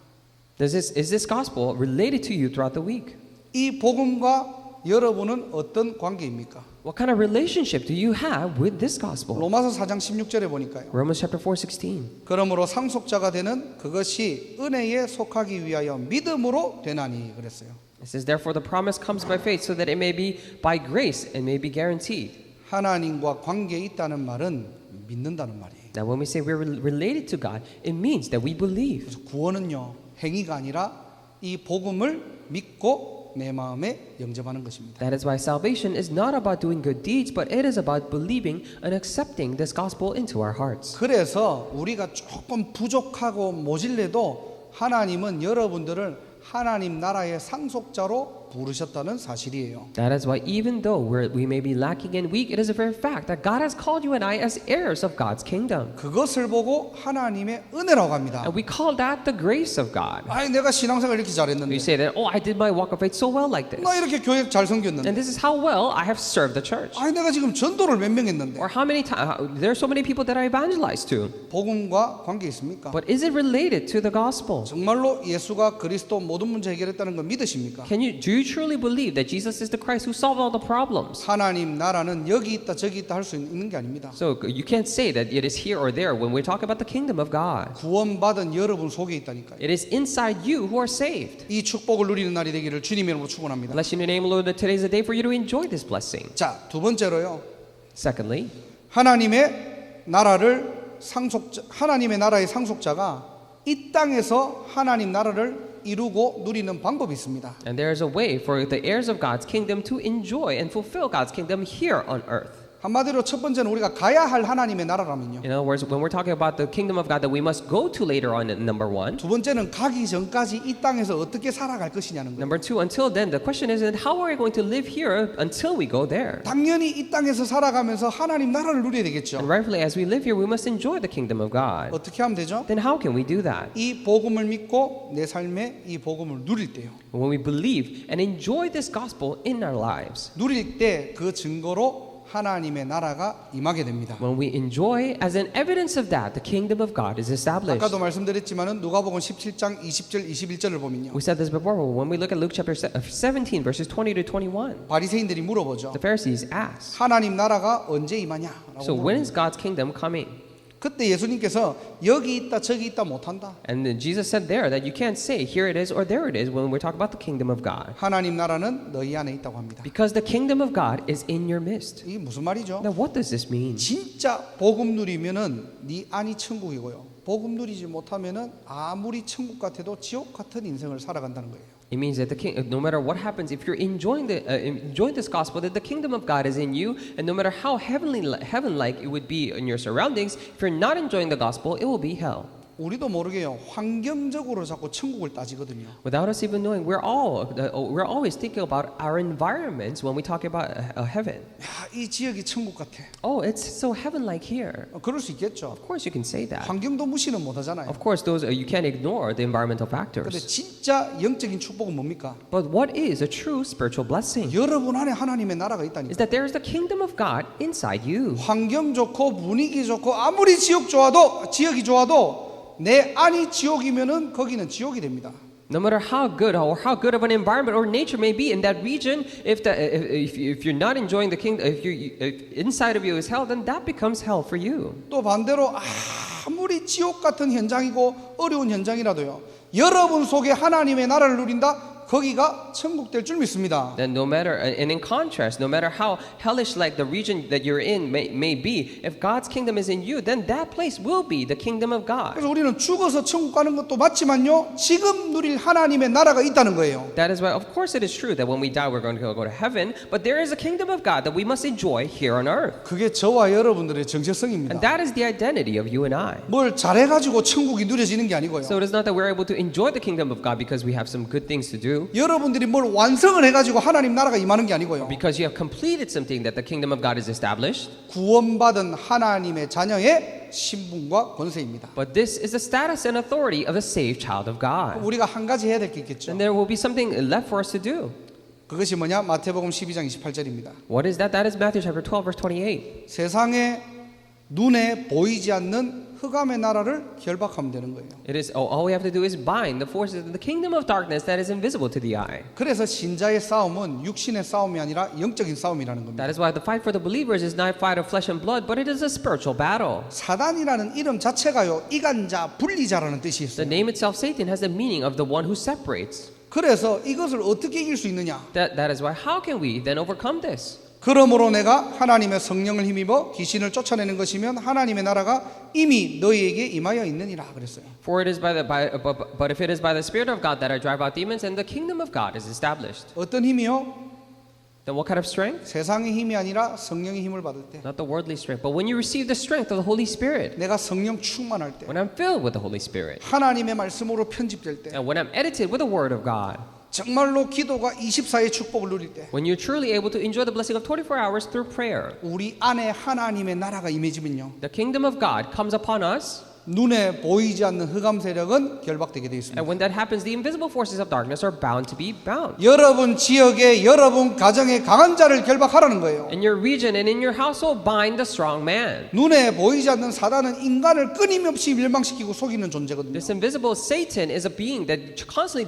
Is this gospel related to you throughout the week?
이 복음과 여러분은 어떤 관계입니까?
What kind of relationship do you have with this gospel?
로마서 4장 16절에 보니까요.
Romans chapter 4:16.
그러므로 상속자가 되는 그것이 은혜에 속하기 위하여 믿음으로 되나니 그랬어요.
It says, therefore the promise comes by faith so that it may be by grace and may be guaranteed.
하나님과 관계에 있다는 말은 믿는다는 말이에요.
Now when we say we're related to God, it means that we believe.
그래서 구원은요 행위가 아니라 이 복음을 믿고 내 마음에 영접하는 것입니다.
That is why salvation is not about doing good deeds, but it is about believing and accepting this gospel into our hearts.
그래서 우리가 조금 부족하고 모질래도 하나님은 여러분들을 하나님 나라의 상속자로 부르셨다는 사실이에요.
That is why even though we may be lacking and weak, it is a very fact that God has called you and I as heirs of God's kingdom.
그것을 보고 하나님의 은혜라고 합니다.
And we call that the grace of God.
아이 내가 신앙생활 이렇게 잘했는데
You say that, oh, I did my walk of faith so well like this.
나 이렇게 교회 잘 섬겼는데
And this is how well I have served the church.
아이 내가 지금 전도를 몇 명 했는데
Or how many times, there are so many people that I evangelized to.
복음과 관계 있습니까?
But is it related to the gospel?
정말로 예수가 그리스도 모든 문제 해결했다는 거 믿으십니까?
Do you truly believe that Jesus is the Christ who solved all the problems?
하나님 나라는 여기 있다 저기 있다 할 수 있는 게 아닙니다.
So you can't say that it is here or there when we talk about the kingdom of God.
구원받은 여러분 속에 있다니까요.
It is inside you who are saved.
이 축복을 누리는 날이 되기를 주님의 이름으로 축원합니다.
Bless you in your name, Lord, that today is the day for you to enjoy this blessing.
자, 두 번째로요.
Secondly,
하나님의 나라의 상속자가 이 땅에서 하나님 나라를 이루고 누리는 방법이 있습니다.
and there is a way for the heirs of God's kingdom to enjoy and fulfill God's kingdom here on earth.
한마디로 첫 번째는 우리가 가야 할 하나님의 나라라면요.
In other words, when we're talking about the kingdom of God that we must go to later on, number one.
두 번째는 가기 전까지 이 땅에서 어떻게 살아갈 것이냐는 거예요.
Number two, until then, the question is, how are we going to live here until we go there?
당연히 이 땅에서 살아가면서 하나님 나라를 누려야 되겠죠.
And rightfully, as we live here, we must enjoy the kingdom of God.
어떻게 하면 되죠?
Then how can we do that?
이 복음을 믿고 내 삶에 이 복음을 누릴 때요.
When we believe and enjoy this gospel in our lives.
누릴 때 그 증거로 하나님의 나라가 임하게 됩니다.
When we enjoy, as an evidence of that, the kingdom of God is established.
아까도 말씀드렸지만은 누가복음 17장 20절 21절을 보면요.
We said this before, but when we look at Luke chapter 17, verses 20 to 21,
바리새인들이 물어보죠.
the Pharisees asked,
하나님 나라가 언제 임하냐라고.
so when is God's kingdom coming?
그때 예수님께서 여기 있다 저기 있다 못한다.
And then Jesus said there that you can't say here it is or there it is when we're talking about the kingdom of God.
하나님 나라는 너희 안에 있다고 합니다.
Because the kingdom of God is in your midst.
이게 무슨 말이죠?
Now what does this mean?
진짜 복음 누리면은 네 안이 천국이고요. 복음 누리지 못하면은 아무리 천국 같아도 지옥 같은 인생을 살아간다는 거예요.
It means that no matter what happens, if you're enjoying this gospel, that the kingdom of God is in you, and no matter how heaven-like it would be in your surroundings, if you're not enjoying the gospel, it will be hell.
우리도 모르게요. 환경적으로 자꾸 천국을 따지거든요.
Without us even knowing, we're always thinking about our environments when we talk about heaven.
야, 이 지역이 천국 같아.
Oh, it's so heaven-like here.
그럴 수 있겠죠.
Of course, you can say that.
환경도 무시는 못하잖아요.
Of course, those you can't ignore the environmental
근데
factors.
진짜 영적인 축복은 뭡니까?
But what is a true spiritual blessing?
여러분 안에 하나님의 나라가
Is
있다니까.
that there is the kingdom of God inside you.
환경 좋고 분위기 좋고 아무리 지역이 좋아도 내 안이 지옥이면은 거기는 지옥이 됩니다.
No matter how good of an environment or nature may be in that region, if you're not enjoying the kingdom, if inside of you is hell, then that becomes hell for you.
또 반대로 아무리 지옥 같은 현장이고 어려운 현장이라도요. 여러분 속에 하나님의 나라를 누린다. 거기가 천국 될 줄 믿습니다.
Then and in contrast, no matter how hellish like the region that you're in may be, if God's kingdom is in you, then that place will be the kingdom of God.
그래서 우리는 죽어서 천국 가는 것도 맞지만요. 지금 누릴 하나님의 나라가 있다는 거예요.
That is why, of course, it is true that when we die, we're going to go to heaven, but there is a kingdom of God that we must enjoy here on earth.
그게 저와 여러분들의 정체성입니다.
And that is the identity of you and I.
뭘 잘해가지고 천국이 누려지는 게 아니고요.
So it is not that we're able to enjoy the kingdom of God because we have some good things to do.
여러분들이 뭘 완성을 해가지고 하나님 나라가 임하는 게 아니고요.
Because you have completed something that the kingdom of God is established.
구원받은 하나님의 자녀의 신분과 권세입니다.
But this is the status and authority of a saved child of God.
우리가 한 가지 해야 될 게 있겠죠.
And there will be something left for us to do.
그것이 뭐냐? 마태복음 12장 28절입니다.
What is that? That is Matthew chapter 12, verse 28.
세상에 눈에 보이지 않는 흑암의 나라를 결박하면 되는 거예요.
It is all we have to do is bind the forces of the kingdom of darkness that is invisible to the eye.
그래서 신자의 싸움은 육신의 싸움이 아니라 영적인 싸움이라는 겁니다.
That is why the fight for the believers is not a fight of flesh and blood, but it is a spiritual battle.
사단이라는 이름 자체가요, 이간자, 분리자라는 뜻이
The
있어요.
name itself, Satan, has the meaning of the one who separates.
그래서 이것을 어떻게 이길 수 있느냐?
That is why how can we then overcome this?
그러므로 내가 하나님의 성령을 힘입어 귀신을 쫓아내는 것이면 하나님의 나라가 이미 너희에게 임하여 있느니라 그랬어요.
For it is but if it is by the Spirit of God that I drive out demons, and the kingdom of God is established.
어떤 힘이요?
Then what kind of strength?
세상의 힘이 아니라 성령의 힘을 받을 때,
Not the worldly strength, but when you receive the strength of the Holy Spirit.
내가 성령 충만할 때,
When I'm filled with the Holy Spirit,
하나님의 말씀으로 편집될 때,
and when I'm edited with the Word of God,
정말로 기도가 24의 축복을 누릴 때,
when you're truly able to enjoy the blessing of 24 hours through prayer,
우리 안에 하나님의 나라가 임해지면요,
the kingdom of God comes upon us.
눈에 보이지 않는 흑암 세력은 결박되게 되어 있습니다.
And when that happens, the invisible forces of darkness are bound to be bound.
여러분 지역에 여러분 가정에 강한 자를 결박하라는 거예요.
In your region and in your household, bind the strong man.
눈에 보이지 않는 사단은 인간을 끊임없이 멸망시키고 속이는 존재거든요.
This invisible Satan is a being that constantly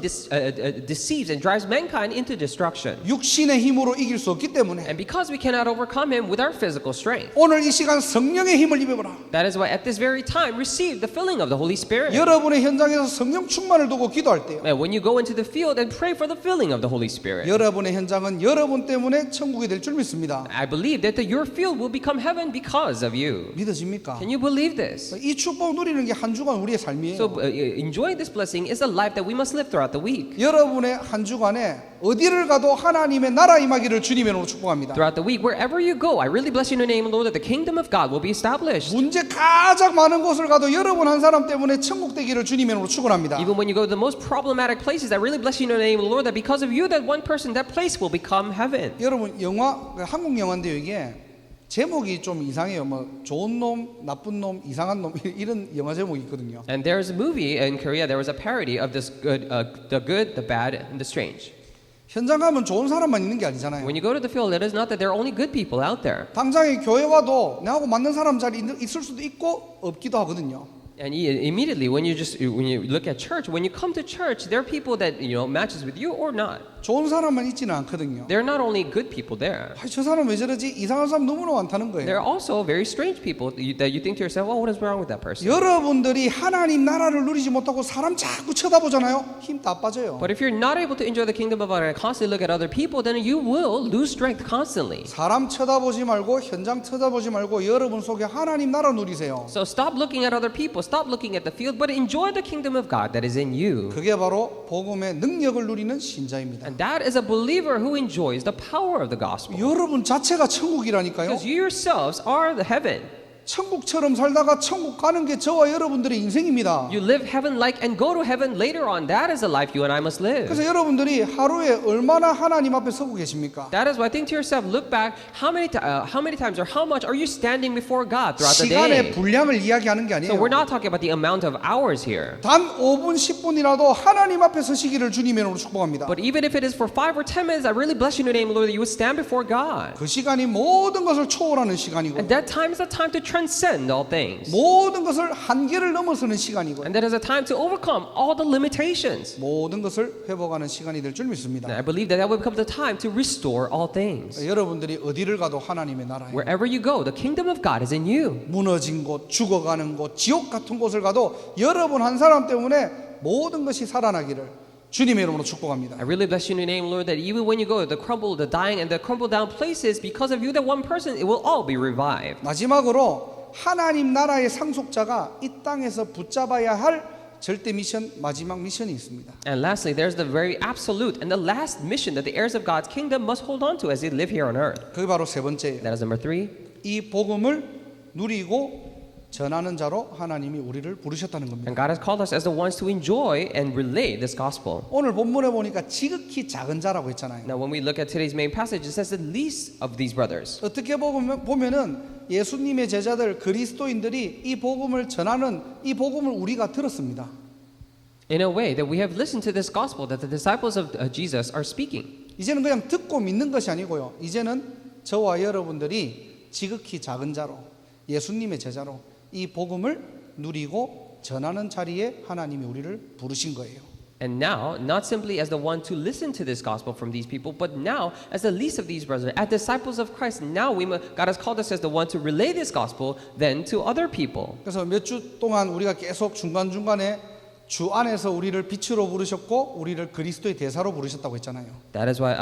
deceives and drives mankind into destruction.
육신의 힘으로 이길 수 없기 때문에
And because we cannot overcome him with our physical strength,
오늘 이 시간 성령의 힘을 입어보라.
that is why at this very time, receive the filling of the Holy Spirit.
여러분의 현장에서 성령 충만을 두고 기도할 때요,
And when you go into the field and pray for the filling of the Holy Spirit,
여러분의 현장은 여러분 때문에 천국이 될 줄 믿습니다.
I believe that your field will become heaven because of you.
믿어집니까?
Can you believe this?
이 축복 누리는 게 한 주간 우리의 삶이에요.
So enjoying this blessing is the life that we must live throughout the week.
여러분의 한 주간에 어디를 가도 하나님의 나라 임하기를 주님의 이름으로 축복합니다.
Throughout the week, wherever you go, I really bless you in the name of the Lord that the kingdom of God will be established.
문제 가장 많은 곳을 가도 여러분 한 사람 때문에 천국 되기를 주님의 이름으로 축원합니다.
Even when you go to the most problematic places, I really bless you in the name of the Lord that because of you, that one person, that place will become heaven.
여러분 영화 한국 영화인데요, 이게 제목이 좀 이상해요. 뭐 좋은 놈, 나쁜 놈, 이상한 놈 이런 영화 제목이 있거든요.
And there's a movie in Korea. There was a parody of this the good, the bad, and the strange.
현장 가면 좋은 사람만 있는 게 아니잖아요.
When you go to the field, it is not that there are only good people out there.
당장에 교회 와도 나하고 맞는 사람 잘 있을 수도 있고 없기도 하거든요.
And immediately, when you look at church, when you come to church, there are people that matches with you or not.
좋은 사람만 있지는 않거든요.
There are not only good people there.
저 사람 왜 저러지? 이상한 사람 너무나 많다는
There are
거예요.
also very strange people that you think to yourself, oh, what is wrong with that person?
여러분들이 하나님 나라를 누리지 못하고 사람 자꾸 쳐다보잖아요. 힘 다 빠져요.
But if you're not able to enjoy the kingdom of God and constantly look at other people, then you will lose strength constantly.
사람 쳐다보지 말고 현장 쳐다보지 말고 여러분 속에 하나님 나라 누리세요.
So stop looking at other people, stop looking at the field, but enjoy the kingdom of God that is in you.
그게 바로 복음의 능력을 누리는 신자입니다.
And that is a believer who enjoys the power of the gospel.
여러분 자체가 천국이라니까요.
Because you yourselves are the heaven.
천국처럼 살다가 천국 가는 게 저와 여러분들의 인생입니다.
You live heaven-like and go to heaven later on. That is the life you and I must live.
그래서 여러분들이 하루에 얼마나 하나님 앞에 서고 계십니까?
That is why think to yourself, look back, how many times or how much are you standing before God throughout the
시간의
day?
분량을 이야기하는 게
So
아니에요.
we're not talking about the amount of hours here.
단 5분 10분이라도 하나님 앞에 서시기를 주님의 이름으로 축복합니다.
But even if it is for 5 or 10 minutes, I really bless you in the name of the Lord that you would stand before God.
그 시간이 모든 것을 초월하는 시간이고
And that time is a time to transcend all things.
모든 것을 한계를 넘어서는 시간이고
And that is a time to overcome all the limitations.
모든 것을 회복하는 시간이 될 줄 믿습니다.
And I believe that will become the time to restore all things.
여러분들이 어디를 가도 하나님의 나라에
Wherever you go, the kingdom of God is in you.
무너진 곳, 죽어가는 곳, 지옥 같은 곳을 가도 여러분 한 사람 때문에 모든 것이 살아나기를 주님의 이름으로 축복합니다.
I really bless you in the name, Lord, that even when you go, the crumble, the dying, and the crumble down places, because of you, that one person, it will all be revived.
마지막으로 하나님 나라의 상속자가 이 땅에서 붙잡아야 할 절대 미션, 마지막 미션이 있습니다.
And lastly, there's the very absolute and the last mission that the heirs of God's kingdom must hold on to as they live here on earth.
그게 바로 세 번째예요.
That is number 3.
이 복음을 누리고 전하는 자로 하나님이 우리를 부르셨다는 겁니다.
And God has called us as the ones to enjoy and relay this gospel.
오늘 본문에 보니까 지극히 작은 자라고 했잖아요.
Now, when we look at today's main passage, it says the least of these brothers.
어떻게 보면은 예수님의 제자들 그리스도인들이 이 복음을 전하는 이 복음을 우리가 들었습니다.
In a way that we have listened to this gospel that the disciples of Jesus are speaking.
이제는 그냥 듣고 믿는 것이 아니고요. 이제는 저와 여러분들이 지극히 작은 자로 예수님의 제자로 이 복음을 누리고 전하는 자리에 하나님이 우리를 부르신 거예요.
And now, not simply as the one to listen to this gospel from these people, but now as the least of these brothers, as disciples of Christ, now God has called us as the one to relay this gospel then to other people.
그래서 몇 주 동안 우리가 계속 중간중간에 주 안에서 우리를 빛으로 부르셨고 우리를 그리스도의 대사로 부르셨다고 했잖아요.
That is why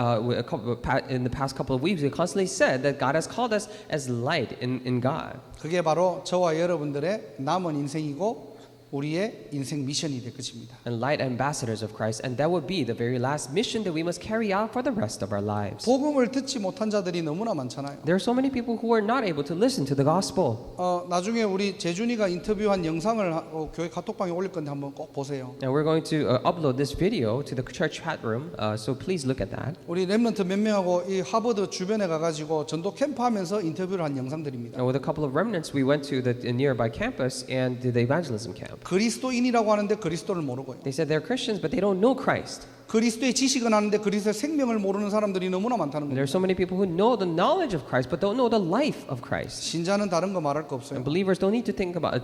in the past couple of weeks we constantly said that God has called us as light in God.
그게 바로 저와 여러분들의 남은 인생이고 우리의 인생 미션이 될 것입니다.
And light ambassadors of Christ, and that would be the very last mission that we must carry out for the rest of our lives.
복음을 듣지 못한 자들이 너무나 많잖아요.
There are so many people who are not able to listen to the gospel.
나중에 우리 재준이가 인터뷰한 영상을 교회 카톡방에 올릴 건데 한번 꼭 보세요.
And we're going to upload this video to the church chat room, so please look at that.
우리 렘넌트 몇 명하고 이 하버드 주변에 가가지고 전도 캠프 하면서 인터뷰를 한 영상들입니다.
And with a couple of remnants, we went to the nearby campus and did the evangelism camp.
그리스도인이라고 하는데 그리스도를 모르고요.
They said they're Christians, but they don't know Christ.
그리스도의 지식은 아는데 그리스도의 생명을 모르는 사람들이 너무나 많다는
And
거예요.
there are so many people who know the knowledge of Christ, but don't know the life of Christ.
신자는 다른 거 말할 거 없어요.
And believers don't need to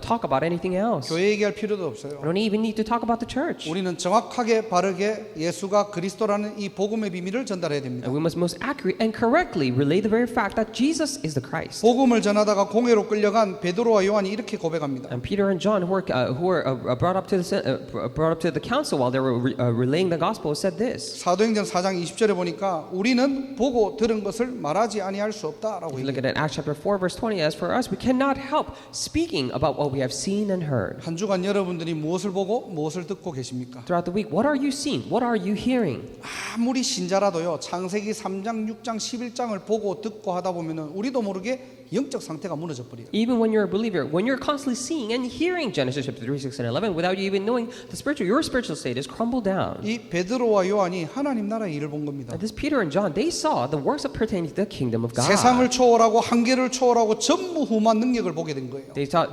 talk about anything else.
교회 얘기할 필요도 없어요.
We don't even need to talk about the church.
우리는 정확하게 바르게 예수가 그리스도라는 이 복음의 비밀을 전달해야 됩니다.
And we must most accurately and correctly relay the very fact that Jesus is the Christ.
복음을 전하다가 공회로 끌려간 베드로와 요한이 이렇게 고백합니다.
And Peter and John, who were brought up to the council while they were relaying the gospel, said this.
사도행전 4장 20절에 보니까 우리는 보고 들은 것을 말하지 아니할 수 없다라고
If you look
얘기해요.
at Acts chapter 4, verse 20, as for us, we cannot help speaking about what we have seen and heard.
한 주간 여러분들이 무엇을 보고 무엇을 듣고 계십니까?
Throughout the week, what are you seeing? What are you hearing?
아무리 신자라도요. 창세기 3장, 6장, 11장을 보고 듣고 하다 보면은 우리도 모르게 영적 상태가 무너져 버려요.
Even when you're a believer, when you're constantly seeing and hearing Genesis chapter 3, 6, and 11, without you even knowing your spiritual state is crumbled down.
이 베드로와 요한이 하나님 나라의 일을 본 겁니다.
And this Peter and John, they saw the works of pertaining to the kingdom of God.
세상을 초월하고 한계를 초월하고 전무후무한 능력을 보게 된 거예요.
They saw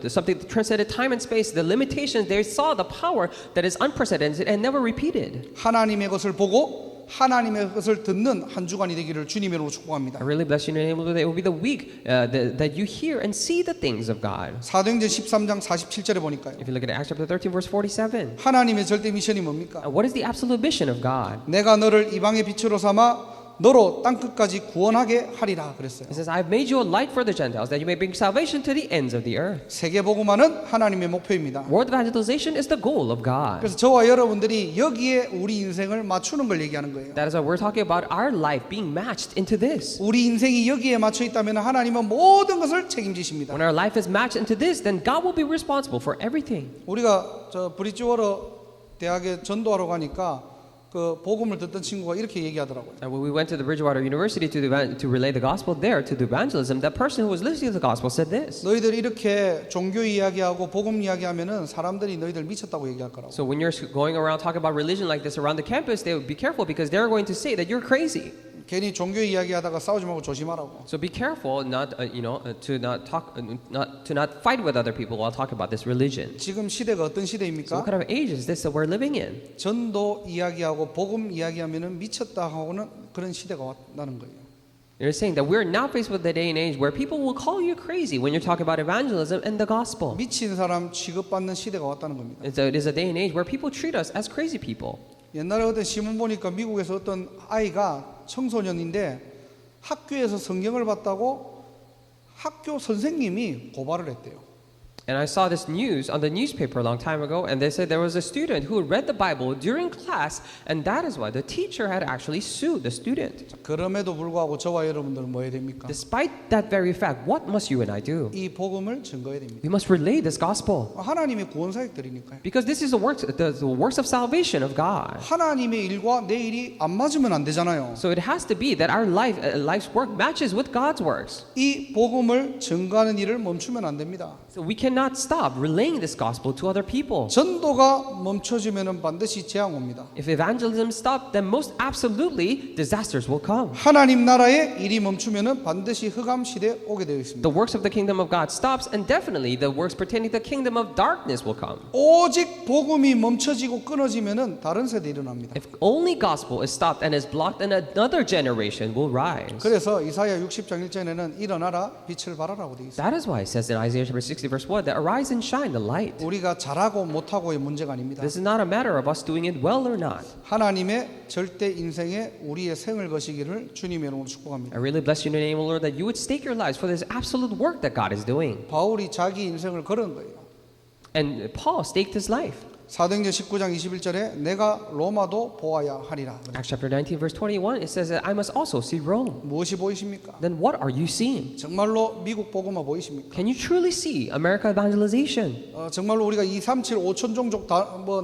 something that transcended time and space, the limitations. They saw the power that is unprecedented and never repeated.
하나님의 것을 보고 하나님의 것을 듣는 한 주간이 되기를 주님의 이름으로 축복합니다.
I really bless you in the name of the Lord. It will be the week that you hear and see the things of God.
사도행전 13장 47절에 보니까요.
If you look at Acts chapter 13, verse 47,
하나님의 절대 미션이 뭡니까?
what is the absolute mission of God?
내가 너를 이방의 빛으로 삼아 너로 땅 끝까지 구원하게 하리라 그랬어요.
It says, I have made you a light for the Gentiles, that you may bring salvation to the ends of the earth.
세계 복음화는 하나님의 목표입니다.
World evangelization is the goal of God.
그래서 저와 여러분들이 여기에 우리 인생을 맞추는 걸 얘기하는 거예요.
That is why we're talking about our life being matched into this.
우리 인생이 여기에 맞춰 있다면 하나님은 모든 것을 책임지십니다.
When our life is matched into this, then God will be responsible for everything.
우리가 저 브리지워터 대학에 전도하러 가니까 그 복음을 듣던 친구가 이렇게 얘기하더라고요.
And when we went to the Bridgewater University to relay the gospel there, to do evangelism, that person who was listening to the gospel said this.
너희들 이렇게 종교 이야기하고 복음 이야기하면은 사람들이 너희들 미쳤다고 얘기할 거라고.
So when you're going around talking about religion like this around the campus, they would be careful because they're going to say that you're crazy.
괜히 종교 이야기하다가 싸우지 말고 조심하라고.
So be careful not, to not fight with other people while talking about this religion.
지금 시대가 어떤
So
시대입니까?
what kind of age is this that we're living in?
전도 이야기하고 복음 이야기하면은 미쳤다 하고는 그런 시대가 왔다는 거예요.
You're saying that we're now faced with the day and age where people will call you crazy when you're talking about evangelism and the gospel.
미친 사람 취급받는 시대가 왔다는 겁니다.
It is a day and age where people treat us as crazy people.
옛날에 어떤 신문 보니까 미국에서 어떤 아이가 청소년인데 학교에서 성경을 봤다고 학교 선생님이 고발을 했대요.
And I saw this news on the newspaper a long time ago, and they said there was a student who read the Bible during class, and that is why the teacher had actually sued the student.
그럼에도 불구하고 저와 여러분들은 뭐 해야 됩니까?
Despite that very fact, what must you and I do?
이 복음을 증거해야 됩니다.
We must relay this gospel.
하나님의 구원 사역들이니까요.
Because this is the works of salvation of God.
하나님의 일과 내 일이 안 맞으면 안 되잖아요.
So it has to be that our life's work matches with God's works.
이 복음을 증거하는 일을 멈추면 안 됩니다.
So we cannot stop relaying this gospel to other people.
전도가 멈춰지면은 반드시 재앙 옵니다.
If evangelism stops, then most absolutely disasters will come.
하나님 나라의 일이 멈추면은 반드시 흑암 시대에 오게 되어 있습니다.
The works of the kingdom of God stops, and definitely the works pertaining to the kingdom of darkness will come.
오직 복음이 멈춰지고 끊어지면은 다른 세대 일어납니다.
If only gospel is stopped and is blocked, then another generation will rise.
그래서 이사야 60장 1절에는 일어나라 빛을 발하라고 되어 있습니다.
That is why it says in Isaiah chapter 60 verse 1 that arise and shine the light.
우리가 잘하고 못하고의 문제가 아닙니다.
This is not a matter of us doing it well or not.
하나님의 절대 인생에 우리의 생을 거시기를 주님의 이름으로 축복합니다.
I really bless you in the name of the Lord that you would stake your lives for this absolute work that God is doing.
바울이 자기 인생을 걸은 거예요.
And Paul staked his life.
사도행전 19장 21절에 내가 로마도 보아야 하리라.
Acts chapter 19, verse 21, it says that I must also see Rome.
무엇이 보이십니까?
Then what are you seeing?
정말로 미국 복음화 보이십니까?
Can you truly see America evangelization?
정말로 우리가 237 5천 종족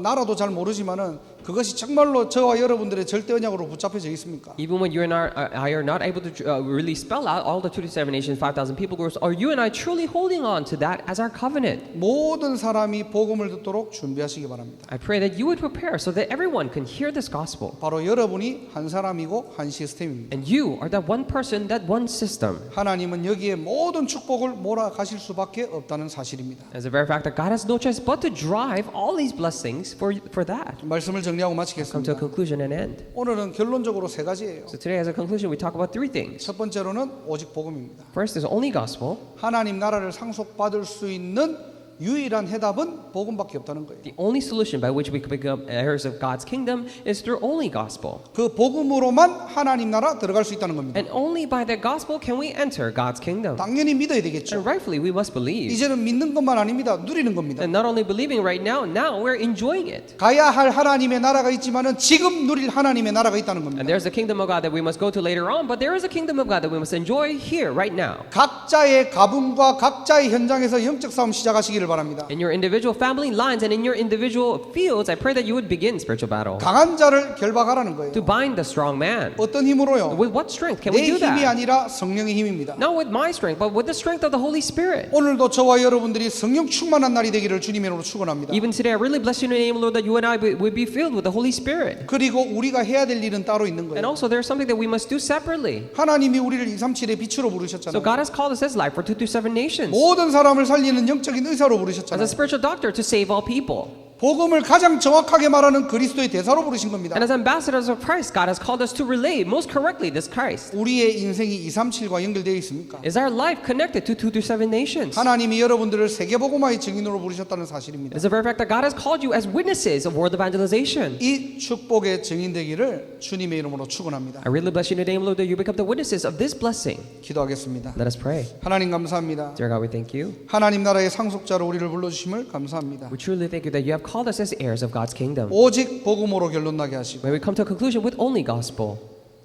나라도 잘 모르지만은 그것이 정말로 저와 여러분들의 절대 언약으로 붙잡혀져 있습니까?
Even when you and I are not able to really spell out all the 227 nations, 5,000 people groups, are you and I truly holding on to that as our covenant?
모든 사람이 복음을 듣도록 준비하시기 바랍니다.
I pray that you would prepare so that everyone can hear this gospel.
바로 여러분이 한 사람이고 한 시스템입니다.
And you are that one person, that one system.
하나님은 여기에 모든 축복을 몰아가실 수밖에 없다는 사실입니다.
As a very fact that God has no choice but to drive all these blessings for that.
말씀을 정리하고
Come to a
마치겠습니다.
conclusion and end.
오늘은 결론적으로 세 가지예요.
So today as a conclusion we talk about three things.
첫 번째로는 오직 복음입니다.
First is only gospel.
하나님 나라를 상속받을 수 있는 유일한 해답은 복음밖에 없다는 거예요.
The only solution by which we can become heirs of God's kingdom is through only gospel.
그 복음으로만 하나님 나라 들어갈 수 있다는 겁니다.
And only by that gospel can we enter God's kingdom.
당연히 믿어야 되겠죠.
And rightfully we must believe.
이제는 믿는 것만 아닙니다. 누리는 겁니다.
And not only believing right now we're enjoying it.
가야 할 하나님의 나라가 있지만은 지금 누릴 하나님의 나라가 있다는 겁니다.
And there's a kingdom of God that we must go to later on, but there is a kingdom of God that we must enjoy here right now.
각자의 가문과 각자의 현장에서 영적 싸움 시작하시기를 바랍니다.
In your individual family lines and in your individual fields, I pray that you would begin spiritual battle.
강한 자를 결박하라는 거예요.
To bind the strong man.
어떤 힘으로요?
With what strength can
내
we do
힘이
that?
아니라 성령의 힘입니다.
Not with my strength, but with the strength of the Holy Spirit.
오늘도 저와 여러분들이 성령 충만한 날이 되기를 주님의 이름으로 축원합니다.
Even today, I really bless you in the name, Lord, that you and I would be filled with the Holy Spirit.
그리고 우리가 해야 될 일은 따로 있는
And
거예요.
also, there's something that we must do separately.
하나님이 우리를 237의 빛으로
So
부르셨잖아요.
God has called us as light for 227 nations.
모든 사람을 살리는 영적인 의사로
As a
부르셨잖아요.
spiritual doctor to save all people.
복음을 가장 정확하게 말하는 그리스도의 대사로 부르신 겁니다.
And as ambassadors of Christ, God has called us to relay most correctly this Christ.
우리의 인생이 237과 연결되어 있습니까?
Is our life connected to 227 nations?
하나님이 여러분들을 세계복음화의 증인으로 부르셨다는 사실입니다.
It's a very fact that God has called you as witnesses of world evangelization.
이 축복의 증인되기를 주님의 이름으로 축원합니다.
I really bless you in the name, Lord, that you become the witnesses of this blessing.
기도하겠습니다.
Let us pray.
하나님 감사합니다.
Dear God, we thank you.
하나님 나라의 상속자로 우리를 불러주심을 감사합니다.
We truly thank you that you have called us as heirs of God's kingdom.
오직 복음으로 결론나게 하시고
May we come to a conclusion with only gospel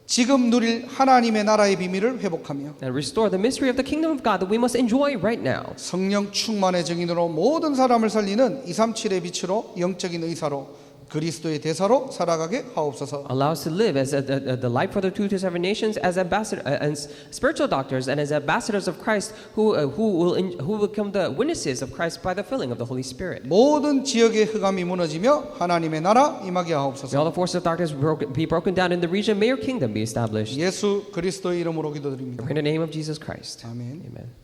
지금 누릴 하나님의 나라의 비밀을 회복하며
and restore the mystery of the kingdom of God that we must enjoy right now.
성령 충만의 증인으로 모든 사람을 살리는 237의 빛으로 영적인 의사로 그리스도의 대사로 살아가게 하옵소서.
Allow us to live as the light for the 227 nations, as as spiritual doctors and as ambassadors of Christ who will become the witnesses of Christ by the filling of the Holy Spirit.
모든 지역의 흑암이 무너지며 하나님의 나라 임하게
May all
하옵소서.
the forces of darkness be broken down in the region. May your kingdom be established.
예수 그리스도의 이름으로 기도드립니다.
In the name of Jesus Christ.
아멘.
Amen.